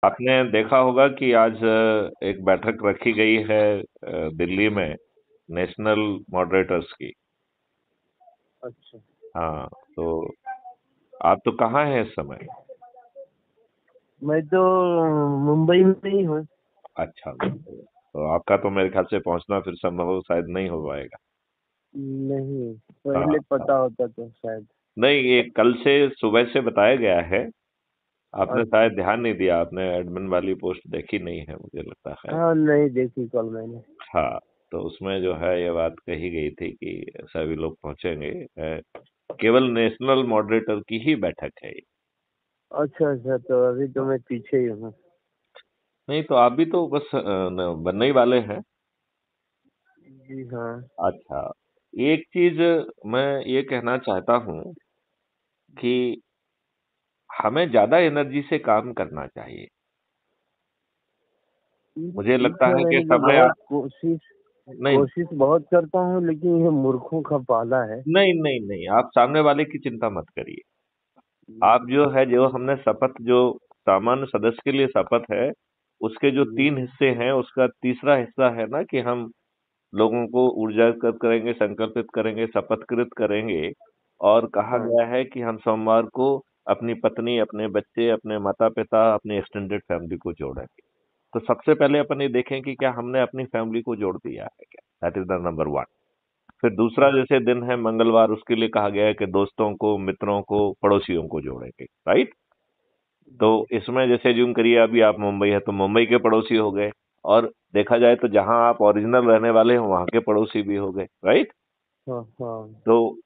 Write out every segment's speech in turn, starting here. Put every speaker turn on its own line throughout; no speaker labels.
आपने देखा होगा कि आज एक बैठक रखी गई है दिल्ली में नेशनल मॉडरेटर्स की।
अच्छा।
हाँ, तो आप तो कहाँ हैं इस समय?
मैं तो मुंबई में ही हूँ।
अच्छा, तो आपका तो मेरे ख्याल से पहुंचना फिर संभव शायद नहीं हो पाएगा।
नहीं,
हाँ,
पहले
हाँ।
पता होता तो शायद।
नहीं, ये कल से सुबह से बताया गया है। आपने
अच्छा।
शायद ध्यान नहीं दिया, आपने एडमिन वाली पोस्ट देखी नहीं है, मुझे लगता है।
हाँ, नहीं देखी कल मैंने।
हाँ, तो उसमें जो है ये बात कही गई थी कि सभी लोग पहुंचेंगे। केवल नेशनल मॉडरेटर की ही बैठक है ये।
अच्छा अच्छा, तो अभी तो मैं पीछे ही हूँ।
नहीं तो आप भी तो बस बनने ही वाले हैं।
जी हाँ।
अच्छा, एक चीज मैं ये कहना चाहता हूँ कि हमें ज्यादा एनर्जी से काम करना चाहिए। मुझे
ठीक
लगता
है,
है कि
मैंने भी
समय
बहुत कोशिश
नहीं,
कोशिश बहुत करता हूँ, लेकिन ये मूर्खों का पाला है।
नहीं, नहीं, नहीं, आप सामने वाले की चिंता मत करिए। आप जो है, जो हमने शपथ, जो सामान्य सदस्य के लिए शपथ है, उसके जो
जी।
3 हिस्से हैं, उसका तीसरा हिस्सा है ना कि हम लोगों को ऊर्जागत करेंगे, संकल्पित करेंगे, शपथकृत करेंगे। और कहा
हाँ।
गया है कि हम सोमवार को अपनी पत्नी, अपने बच्चे, अपने माता-पिता, अपनी एक्सटेंडेड फैमिली को जोड़ेंगे। तो सबसे पहले अपन ये देखें कि क्या हमने अपनी फैमिली को जोड़ दिया है क्या? That is the number 1। फिर दूसरा जैसे दिन है मंगलवार, उसके लिए कहा गया है कि दोस्तों को, मित्रों को, पड़ोसियों को जोड़ेंगे, राइट? तो
जी।
इसमें जैसे ज़ूम करिए, अभी आप मुंबई है तो मुंबई के पड़ोसी हो गए, और देखा जाए तो जहां आप ओरिजिनल रहने वाले हैं वहां के पड़ोसी भी हो गए, राइट?
हाँ हाँ।
तो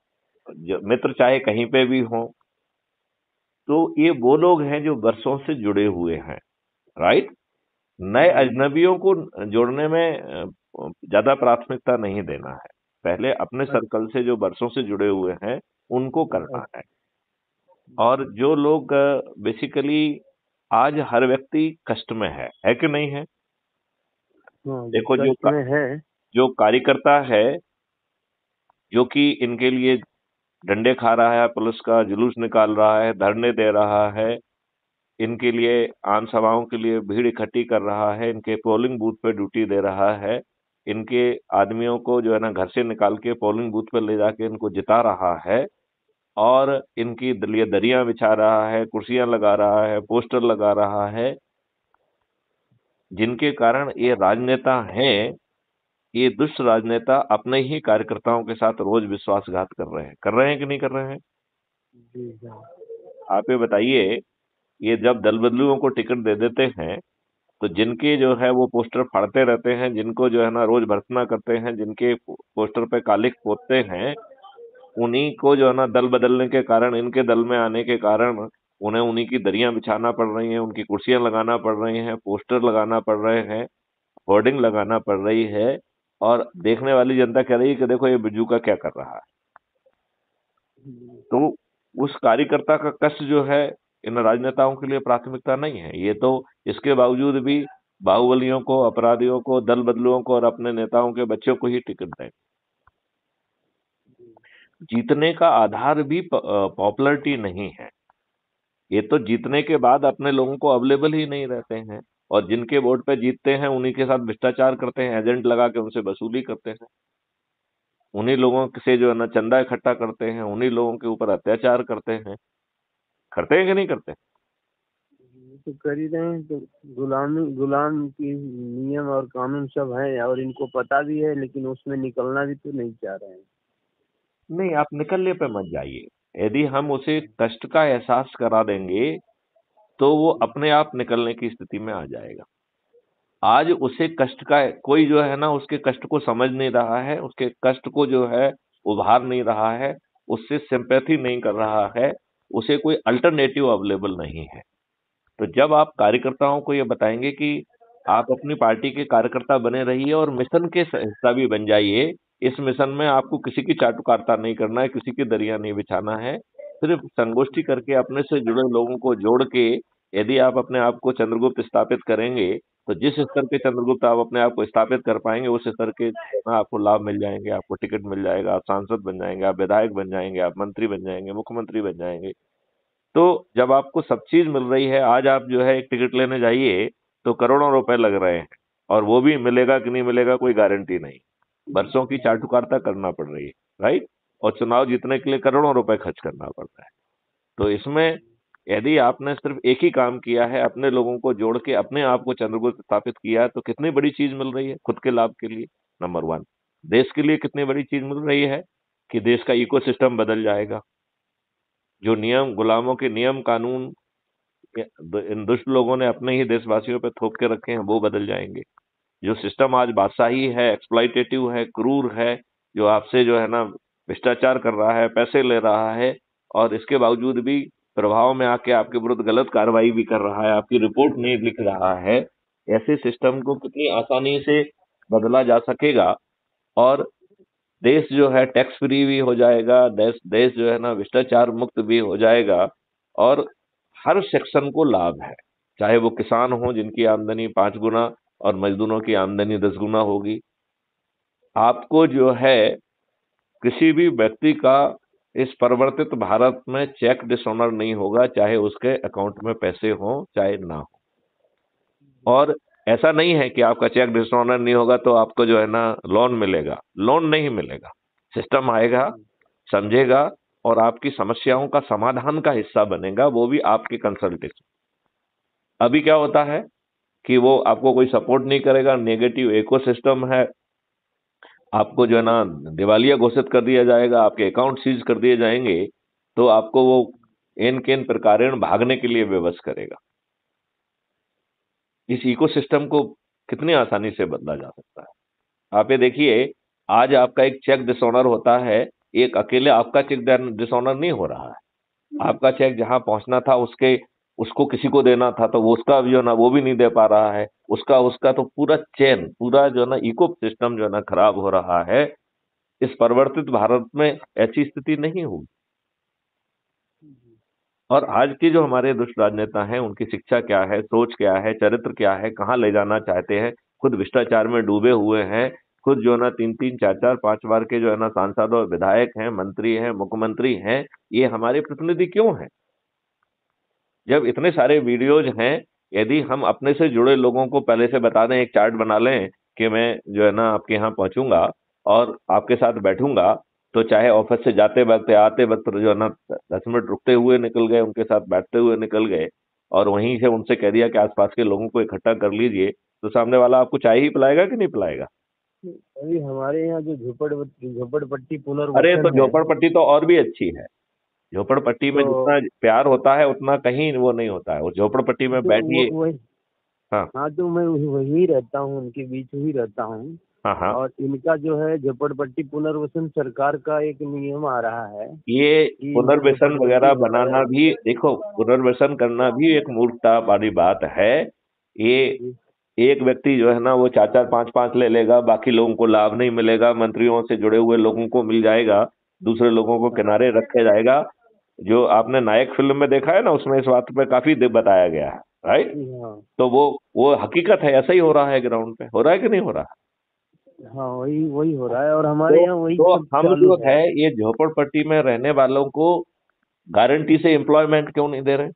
मित्र चाहे कहीं पे भी हों, तो ये वो लोग हैं जो वर्षों से जुड़े हुए हैं, राइट? नए
जी।
अजनबियों को जोड़ने में ज्यादा प्राथमिकता नहीं देना है। पहले अपने सर्कल से जो वर्षों से जुड़े हुए हैं उनको करना है। और जो लोग बेसिकली, आज हर व्यक्ति कष्ट में है कि नहीं है?
हाँ जी,
देखो,
कष्ट में है।
जो कार्यकर्ता है, जो कि इनके लिए डंडे खा रहा है, पुलिस का जुलूस निकाल रहा है, धरने दे रहा है, इनके लिए आम सभाओं के लिए भीड़ इकट्ठी कर रहा है, इनके पोलिंग बूथ पे ड्यूटी दे रहा है, इनके आदमियों को जो है ना घर से निकाल के पोलिंग बूथ पे ले जाके इनको जिता रहा है, और इनकी लिए दरियां बिछा रहा है, कुर्सियां लगा रहा है, पोस्टर लगा रहा है, जिनके कारण ये राजनेता हैं, ये दुष्ट राजनेता अपने ही कार्यकर्ताओं के साथ रोज विश्वासघात कर रहे हैं कि नहीं कर रहे हैं?
जी हाँ।
आप ये बताइए, ये जब दल बदलुओं को टिकट दे देते हैं, तो जिनके जो है वो पोस्टर फाड़ते रहते हैं, जिनको जो है ना रोज भर्त्सना करते हैं, जिनके पोस्टर पे कालिख पोतते हैं, उन्हीं को जो है ना दल बदलने के कारण, इनके दल में आने के कारण उन्हें उन्हीं की दरियां बिछाना पड़ रही हैं, उनकी कुर्सियां लगाना पड़ रही हैं, पोस्टर लगाना पड़ रहे हैं, होर्डिंग लगाना पड़ रही है, और देखने वाली जनता कह रही है कि देखो ये बिरजू का क्या कर रहा है। तो उस कार्यकर्ता का कष्ट जो है, इन राजनेताओं के लिए प्राथमिकता नहीं है। ये तो इसके बावजूद भी बाहुबलियों को, अपराधियों को, दल बदलुओं को और अपने नेताओं के बच्चों को ही टिकट दें। जीतने का आधार भी पॉपुलैरिटी नहीं है। ये तो जीतने के बाद अपने लोगों को अवेलेबल ही नहीं रहते हैं, और जिनके वोट पे जीतते हैं उन्हीं के साथ भ्रष्टाचार करते हैं, एजेंट लगा के उनसे वसूली करते हैं, उन्हीं लोगों से जो है ना चंदा इकट्ठा करते हैं, उन्हीं लोगों के ऊपर अत्याचार करते हैं कि नहीं करते?
ये तो कर ही रहे हैं, तो गुलाम की नियम और कानून सब है, और इनको पता भी है, लेकिन उसमें निकलना भी तो नहीं चाह रहे हैं।
नहीं, आप निकलने पे मत जाइए। यदि हम उसे कष्ट का एहसास करा देंगे, तो वो अपने आप निकलने की स्थिति में आ जाएगा। आज उसे कष्ट का कोई जो है ना उसके कष्ट को समझ नहीं रहा है, उसके कष्ट को जो है उभार नहीं रहा है, उससे सिंपैथी नहीं कर रहा है, उसे कोई अल्टरनेटिव अवेलेबल नहीं है। तो जब आप कार्यकर्ताओं को ये बताएंगे कि आप अपनी पार्टी के कार्यकर्ता बने रहिए और मिशन के हिस्सा भी बन जाइए, इस मिशन में आपको किसी की चाटुकारिता नहीं करना है, किसी की दरिया नहीं बिछाना है, सिर्फ संगोष्ठी करके अपने से जुड़े लोगों को जोड़ के यदि आप अपने आप को चंद्रगुप्त स्थापित करेंगे, तो जिस स्तर के चंद्रगुप्त आप अपने आप को स्थापित कर पाएंगे, उस स्तर के आपको लाभ मिल जाएंगे, आपको टिकट मिल जाएगा, आप सांसद बन जाएंगे, आप विधायक बन जाएंगे, आप मंत्री बन जाएंगे, मुख्यमंत्री बन जाएंगे। तो जब आपको सब चीज मिल रही है, आज आप जो है एक टिकट लेने जाइए तो करोड़ों रुपए लग रहे हैं, और वो भी मिलेगा कि नहीं मिलेगा कोई गारंटी नहीं, बरसों की चाटुकारिता करना पड़ रही है, राइट। और चुनाव जीतने के लिए करोड़ों रुपए खर्च करना पड़ता है। तो इसमें यदि आपने सिर्फ एक ही काम किया है, अपने लोगों को जोड़ के अपने आप को चंद्रगुप्त स्थापित किया है, तो कितनी बड़ी चीज मिल रही है खुद के लाभ के लिए। नंबर वन, देश के लिए कितनी बड़ी चीज मिल रही है कि देश का इकोसिस्टम बदल जाएगा। जो नियम, गुलामों के नियम कानून इन दुष्ट लोगों ने अपने ही देशवासियों पे थोप के रखे हैं, वो बदल जाएंगे। जो सिस्टम आज बादशाही है, एक्सप्लॉइटेटिव है, क्रूर है, जो आपसे जो है ना भ्रष्टाचार कर रहा है, पैसे ले रहा है, और इसके बावजूद भी प्रभाव में आके आपके विरुद्ध गलत कार्रवाई भी कर रहा है, आपकी रिपोर्ट नहीं लिख रहा है, ऐसे सिस्टम को कितनी आसानी से बदला जा सकेगा। और देश जो है टैक्स फ्री भी हो जाएगा, देश देश जो है ना भ्रष्टाचार मुक्त भी हो जाएगा, और हर सेक्शन को लाभ है, चाहे वो किसान हो जिनकी आमदनी 5 गुना और मजदूरों की आमदनी 10 गुना होगी। आपको जो है किसी भी व्यक्ति का इस परिवर्तित भारत में चेक डिसऑनर नहीं होगा, चाहे उसके अकाउंट में पैसे हो चाहे ना हो। और ऐसा नहीं है कि आपका चेक डिसऑनर नहीं होगा तो आपको जो है ना लोन मिलेगा, लोन नहीं मिलेगा। सिस्टम आएगा, समझेगा, और आपकी समस्याओं का समाधान का हिस्सा बनेगा, वो भी आपके कंसल्टेशन। अभी क्या होता है कि वो आपको कोई सपोर्ट नहीं करेगा, नेगेटिव इकोसिस्टम है, आपको जो है ना दिवालिया घोषित कर दिया जाएगा, आपके अकाउंट सीज कर दिए जाएंगे, तो आपको वो इन केन प्रकारेण भागने के लिए विवश करेगा। इस इकोसिस्टम को कितनी आसानी से बदला जा सकता है। आप ये देखिए, आज आपका एक चेक डिसऑनर होता है, एक अकेले आपका चेक डिसऑनर नहीं हो रहा है। आपका चेक जहां पहुंचना था उसके उसको किसी को देना था, तो वो उसका जो ना वो भी नहीं दे पा रहा है, उसका उसका तो पूरा चेन, पूरा जो ना इको सिस्टम जो ना खराब हो रहा है। इस परिवर्तित भारत में ऐसी स्थिति नहीं होगी। और आज के जो हमारे दुष्ट राजनेता हैं, उनकी शिक्षा क्या है, सोच क्या है, चरित्र क्या है, कहाँ ले जाना चाहते हैं, खुद भ्रष्टाचार में डूबे हुए हैं, खुद जो है ना 3-3, 4-4, 5 बार के जो है ना सांसद और विधायक हैं, मंत्री हैं, मुख्यमंत्री हैं, ये हमारे प्रतिनिधि क्यों हैं? जब इतने सारे वीडियोज हैं, यदि हम अपने से जुड़े लोगों को पहले से बता दें, एक चार्ट बना लें कि मैं जो है ना आपके यहाँ पहुंचूंगा और आपके साथ बैठूंगा, तो चाहे ऑफिस से जाते वक्त या आते वक्त जो है ना 10 मिनट रुकते हुए निकल गए, उनके साथ बैठते हुए निकल गए, और वहीं से उनसे कह दिया कि आसपास के लोगों को इकट्ठा कर लीजिए, तो सामने वाला आपको चाय ही पिलाएगा कि नहीं पिलाएगा?
अभी हमारे यहाँ जो झोपड़पट्टी
अरे तो
पुनर्वसन है,
झोपड़पट्टी तो और भी अच्छी है। झोपड़पट्टी में
तो
जितना प्यार होता है उतना कहीं वो नहीं होता है। उस झोपड़पट्टी में बैठिए।
वही।
हाँ
हाँ, तो मैं वही रहता हूँ, उनके बीच ही रहता हूँ।
हाँ हाँ।
और इनका जो है झोपड़पट्टी पुनर्वसन सरकार का एक नियम आ रहा है
ये
कि इनको
पुनर्वसन
झोपड़पट्टी
वगैरह
हटाया
बनाना भी, देखो पुनर्वसन करना भी एक मूर्खता वाली बात है। ये
जी।
एक व्यक्ति जो है ना वो 4-4, 5-5 ले लेगा, बाकी लोगों को लाभ नहीं मिलेगा, मंत्रियों से जुड़े हुए लोगों को मिल जाएगा, दूसरे लोगों को
हाँ
किनारे रखे जाएगा। जो आपने नायक फिल्म में देखा है ना, उसमें इस बात पे काफी बताया गया है, राइट।
जी, हाँ
तो वो हकीकत है, ऐसा ही हो रहा है, ग्राउंड पे हो रहा है कि नहीं हो रहा?
हाँ, वही वही हो रहा है, और हमारे
तो
यहाँ वही
तो
सब
हम
चालू
जो
है।
है ये झोपड़पट्टी में रहने वालों को गारंटी से एम्प्लॉयमेंट क्यों नहीं दे रहे?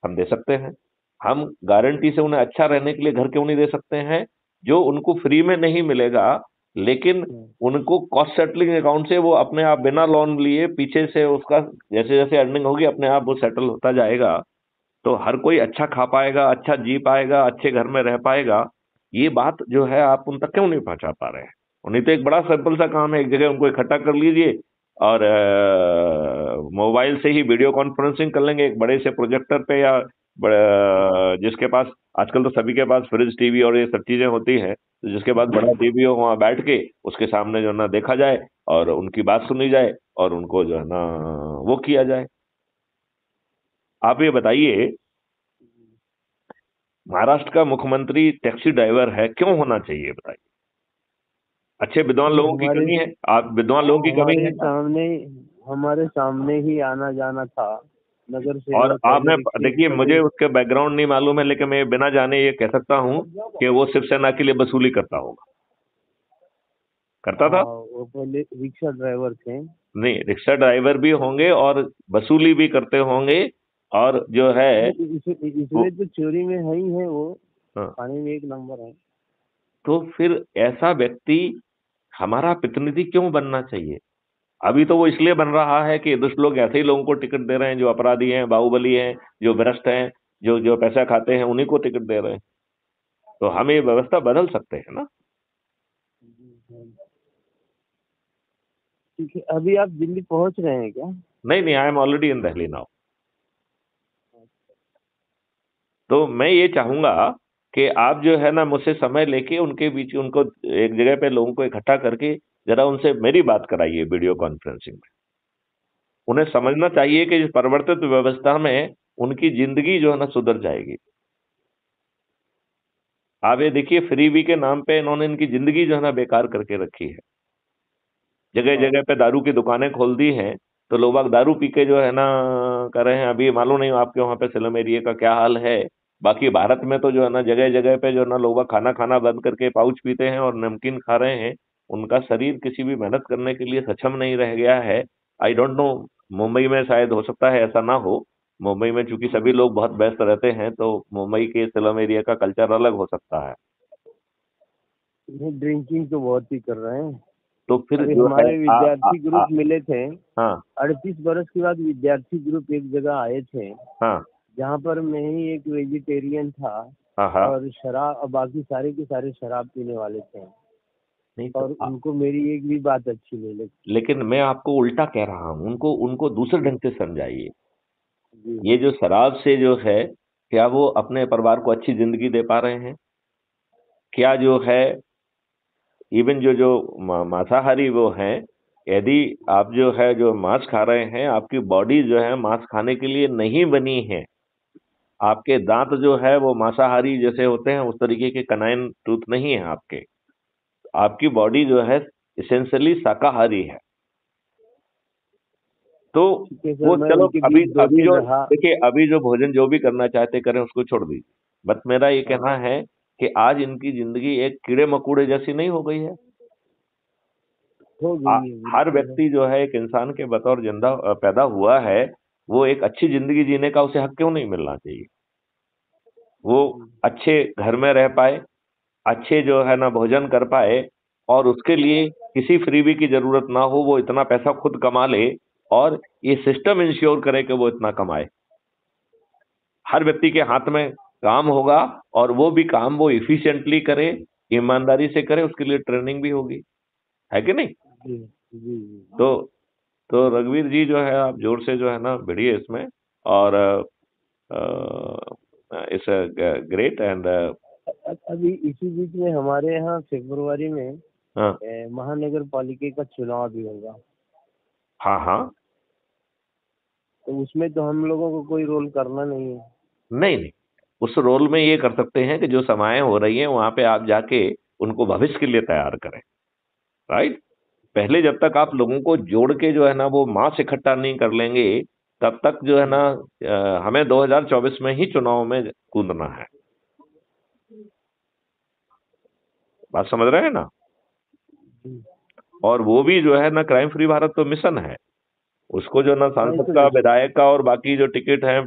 हम दे सकते हैं। हम गारंटी से उन्हें अच्छा रहने के लिए घर क्यों नहीं दे सकते हैं, जो उनको फ्री में नहीं मिलेगा, लेकिन
हम्म,
उनको कॉस्ट सेटलिंग अकाउंट से वो अपने आप बिना लोन लिए पीछे से उसका जैसे जैसे अर्निंग होगी अपने आप वो सेटल होता जाएगा। तो हर कोई अच्छा खा पाएगा, अच्छा जी पाएगा, अच्छे घर में रह पाएगा। ये बात जो है आप उन तक क्यों नहीं पहुंचा पा रहे हैं? उन्हें तो एक बड़ा सिंपल सा काम है, एक जगह उनको इकट्ठा कर लीजिए और मोबाइल से ही वीडियो कॉन्फ्रेंसिंग कर लेंगे एक बड़े से प्रोजेक्टर पे, या जिसके पास आजकल तो सभी के पास फ्रिज, टीवी और ये सब चीजें होती हैं, तो जिसके पास बड़ा टीवी हो वहां बैठ के उसके सामने जो है ना देखा जाए और उनकी बात सुनी जाए और उनको जो है ना वो किया जाए। आप ये बताइए, महाराष्ट्र का मुख्यमंत्री टैक्सी ड्राइवर है, क्यों होना चाहिए बताइए? अच्छे विद्वान
ये
लोगों की
हमारे
कमी है? आप विद्वान लोगों की कमी है
हमारे
क्या?
सामने हमारे सामने ही आना जाना था। नगर
और
सेवक पहले
आपने
रिक्शे
देखिए, मुझे
पहले
उसके बैकग्राउंड नहीं मालूम है, लेकिन मैं बिना जाने ये कह सकता हूँ कि वो शिवसेना के लिए वसूली करता होगा। करता था?
हाँ, वो पहले रिक्शा ड्राइवर थे।
नहीं, रिक्शा ड्राइवर भी होंगे और वसूली भी करते होंगे। और जो है वो,
इसमें तो चोरी में है ही है वो,
हाँ,
खाने में एक नंबर है।
तो फिर ऐसा व्यक्ति हमारा प्रतिनिधि क्यों बनना चाहिए? अभी तो वो इसलिए बन रहा है कि दुष्ट लोग ऐसे ही लोगों को टिकट दे रहे हैं, जो अपराधी हैं, बाहुबली हैं, जो भ्रष्ट हैं, जो जो पैसा खाते हैं, उन्हीं को टिकट दे रहे हैं। तो हम ये व्यवस्था बदल सकते हैं ना।
ठीक है, अभी आप दिल्ली पहुंच रहे हैं क्या?
नहीं नहीं, I am already in Delhi now. तो मैं ये चाहूंगा कि आप जो है ना मुझसे समय लेके उनके बीच उनको एक जगह पे लोगों को इकट्ठा करके जरा उनसे मेरी बात कराइए वीडियो कॉन्फ्रेंसिंग में। उन्हें समझना चाहिए कि इस परिवर्तित व्यवस्था में उनकी जिंदगी जो है ना सुधर जाएगी। आप ये देखिए, फ्रीबी के नाम पे इन्होंने इनकी जिंदगी जो है ना बेकार करके रखी है। जगह
हाँ,
जगह पे दारू की दुकानें खोल दी हैं, तो लोग बाग दारू पी के जो है ना कर रहे हैं। अभी मालूम नहीं आपके वहां पे सिलम एरिया का क्या हाल है। बाकी भारत में तो जो है ना जगह जगह पे जो है ना लोग बाग खाना खाना बंद करके पाउच पीते हैं और नमकीन खा रहे हैं। उनका शरीर किसी भी मेहनत करने के लिए सक्षम नहीं रह गया है। आई डोंट नो, मुंबई में शायद हो सकता है ऐसा ना हो। मुंबई में चूंकि सभी लोग बहुत व्यस्त रहते हैं, तो मुंबई के सिलम एरिया का कल्चर अलग हो सकता है।
ये ड्रिंकिंग तो बहुत ही कर रहे हैं।
तो फिर
अभी
जो है
हमारे विद्यार्थी ग्रुप मिले थे,
हाँ
38 बरस के बाद विद्यार्थी ग्रुप एक जगह आए थे,
हाँ
जहाँ पर मैं ही एक वेजिटेरियन था,
हाँ हाँ।
और शराब, और बाकी सारे के सारे शराब पीने वाले थे,
नहीं तो
और उनको मेरी एक भी बात अच्छी नहीं लगी।
लेकिन मैं आपको उल्टा कह रहा हूं, उनको उनको दूसरे ढंग से समझाइए।
जी।
ये जो शराब से जो है, क्या वो अपने परिवार को अच्छी जिंदगी दे पा रहे हैं? क्या जो है, इवन जो जो मांसाहारी वो हैं, यदि आप जो है जो मांस खा रहे हैं, आपकी बॉडी जो है मांस खाने के लिए नहीं बनी है। आपके दांत जो है वो मांसाहारी जैसे होते हैं, उस तरीके के कनाइन टूथ नहीं है आपके। आपकी बॉडी जो है इसेंशियली शाकाहारी है। तो
ठीक है सर,
वो
मैं
चलो,
उनके
अभी
बीच दो
अभी
दिन
जो
रहा।
देखिए, अभी जो भोजन जो भी करना चाहते करें, उसको छोड़ दीजिए। बट मेरा ये
हाँ,
कहना है कि आज इनकी जिंदगी एक कीड़े मकोड़े जैसी नहीं हो गई है।
हो
आ,
गई है,
हर
बिल्कुल है।
व्यक्ति जो है एक इंसान के बतौर जिंदा पैदा हुआ है। वो एक अच्छी जिंदगी जीने का उसे हक क्यों नहीं मिलना चाहिए? वो अच्छे घर में रह पाए, अच्छे जो है ना भोजन कर पाए, और उसके लिए किसी फ्रीबी की जरूरत ना हो, वो इतना पैसा खुद कमा ले, और ये सिस्टम इंश्योर करे कि वो इतना कमाए। हर व्यक्ति के हाथ में काम होगा, और वो भी काम वो इफिशिएंटली करे, ईमानदारी से करे, उसके लिए ट्रेनिंग भी होगी, है कि नहीं?
जी जी जी।
तो तो रघुवीर जी जो है, आप जोर से जो है ना भिड़िए इसमें। और इट्स ग्रेट एंड
अभी इसी बीच में हमारे यहाँ फरवरी में
हाँ
महानगर पालिका का चुनाव भी होगा,
हाँ हाँ।
तो उसमें तो हम लोगों को कोई रोल करना नहीं है।
नहीं नहीं, उस रोल में ये कर सकते हैं कि जो समाएं हो रही हैं वहां पे आप जाके उनको भविष्य के लिए तैयार करें। राइट। पहले जब तक आप लोगों को जोड़ के जो है ना वो मास इकट्ठा नहीं कर लेंगे, तब तक जो है ना हमें 2024 में ही चुनाव में कूदना है। बात समझ रहे हैं ना?
जी।
और वो भी जो है ना क्राइम फ्री भारत तो मिशन है। उसको जो ना
हाँ,
सांसद
तो
का, विधायक का, और बाकी जो टिकट है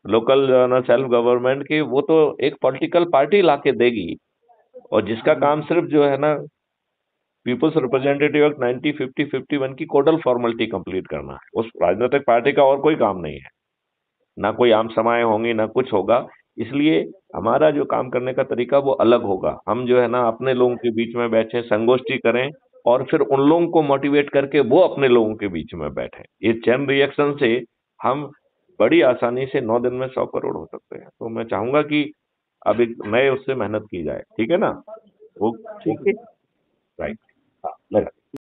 लोकल जो है ना सेल्फ गवर्नमेंट की, वो तो एक पॉलिटिकल पार्टी लाके देगी। और जिसका काम सिर्फ जो है ना पीपुल्स रिप्रेजेंटेटिव एक्ट 1950-51 की कोडल फॉर्मेलिटी कंप्लीट करना है। उस राजनीतिक पार्टी का और कोई काम नहीं है। ना कोई आम समाएं होंगी, ना कुछ होगा। इसलिए हमारा जो काम करने का तरीका वो अलग होगा। हम जो है ना अपने लोगों के बीच में बैठे संगोष्ठी करें, और फिर उन लोगों को मोटिवेट करके वो अपने लोगों के बीच में बैठे। इस चैन रिएक्शन से हम बड़ी आसानी से 9 दिन में 100 करोड़ हो सकते हैं। तो मैं चाहूंगा कि अब एक नए उससे मेहनत की जाए। ठीक है ना?
ठीक है।
ओके। राइट। हाँ, लगा।